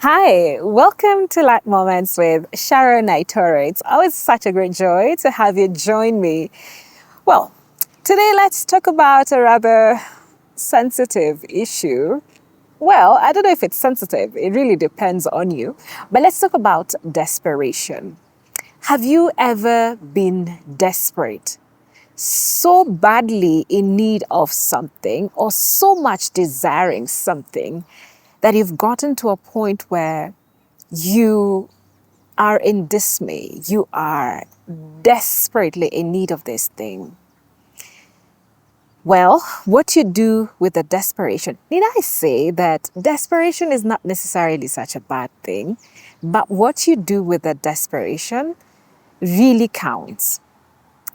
Hi, welcome to Light Moments with Sharon Naitore. It's always such a great joy to have you join me. Well, today let's talk about a rather sensitive issue. Well, I don't know if it's sensitive, it really depends on you. But let's talk about desperation. Have you ever been desperate? So badly in need of something or so much desiring something that you've gotten to a point where you are in dismay, you are desperately in need of this thing. Well, what you do with the desperation, need I say that desperation is not necessarily such a bad thing, but what you do with the desperation really counts.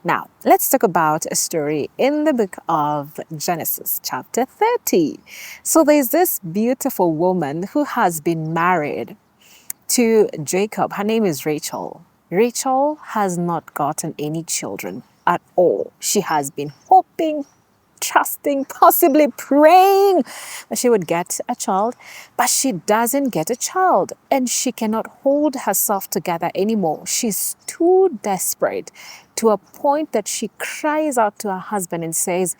Now, let's talk about a story in the book of Genesis, chapter 30. So there's this beautiful woman who has been married to Jacob. Her name is Rachel. Rachel has not gotten any children at all. She has been hoping, trusting, possibly praying that she would get a child, but she doesn't get a child and she cannot hold herself together anymore. She's too desperate to a point that she cries out to her husband and says,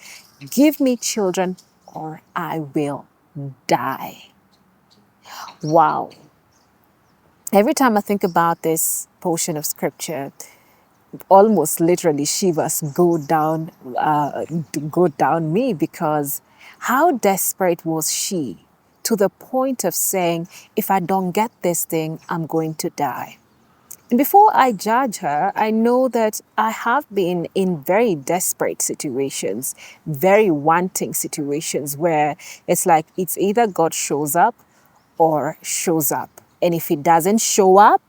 "Give me children or I will die." Wow. Every time I think about this portion of scripture, almost literally shivers go down me, because how desperate was she to the point of saying, if I don't get this thing, I'm going to die. And before I judge her, I know that I have been in very desperate situations, very wanting situations where it's like it's either God shows up or shows up. And if he doesn't show up,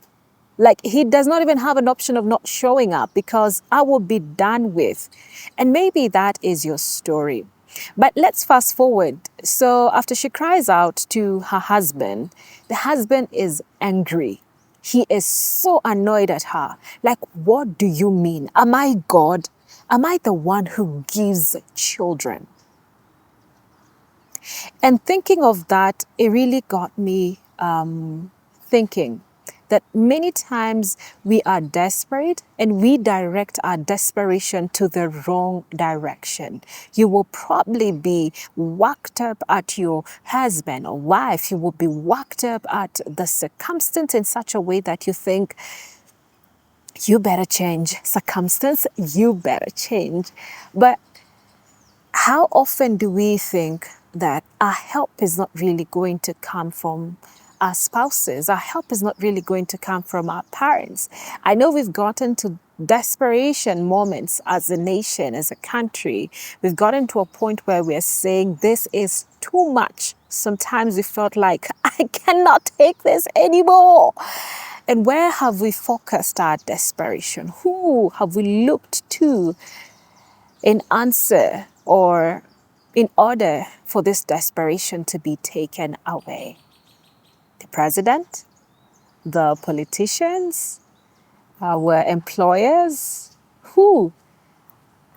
like he does not even have an option of not showing up, because I will be done with. And maybe that is your story. But let's fast forward. So after she cries out to her husband, the husband is angry. He is so annoyed at her. Like, what do you mean? Am I God? Am I the one who gives children? And thinking of that, it really got me thinking that many times we are desperate and we direct our desperation to the wrong direction. You will probably be worked up at your husband or wife. You will be worked up at the circumstance in such a way that you think, you better change. Circumstance, you better change. But how often do we think that our help is not really going to come from our spouses? Our help is not really going to come from our parents. I know we've gotten to desperation moments as a nation, as a country. We've gotten to a point where we're saying this is too much. Sometimes we felt like, I cannot take this anymore. And where have we focused our desperation? Who have we looked to in answer or in order for this desperation to be taken away? The president, the politicians, our employers? Who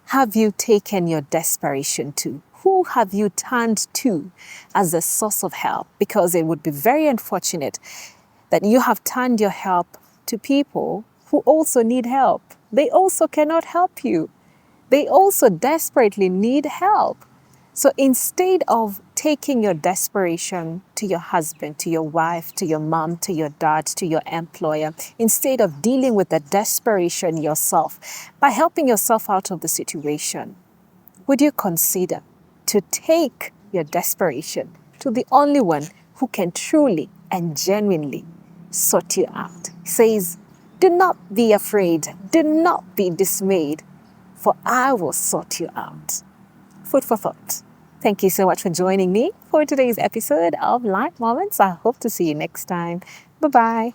have you taken your desperation to? Who have you turned to as a source of help? Because it would be very unfortunate that you have turned your help to people who also need help. They also cannot help you. They also desperately need help. So instead of taking your desperation to your husband, to your wife, to your mom, to your dad, to your employer, instead of dealing with the desperation yourself by helping yourself out of the situation, would you consider to take your desperation to the only one who can truly and genuinely sort you out? He says, do not be afraid, do not be dismayed, for I will sort you out. Food for thought. Thank you so much for joining me for today's episode of Light Moments. I hope to see you next time. Bye-bye.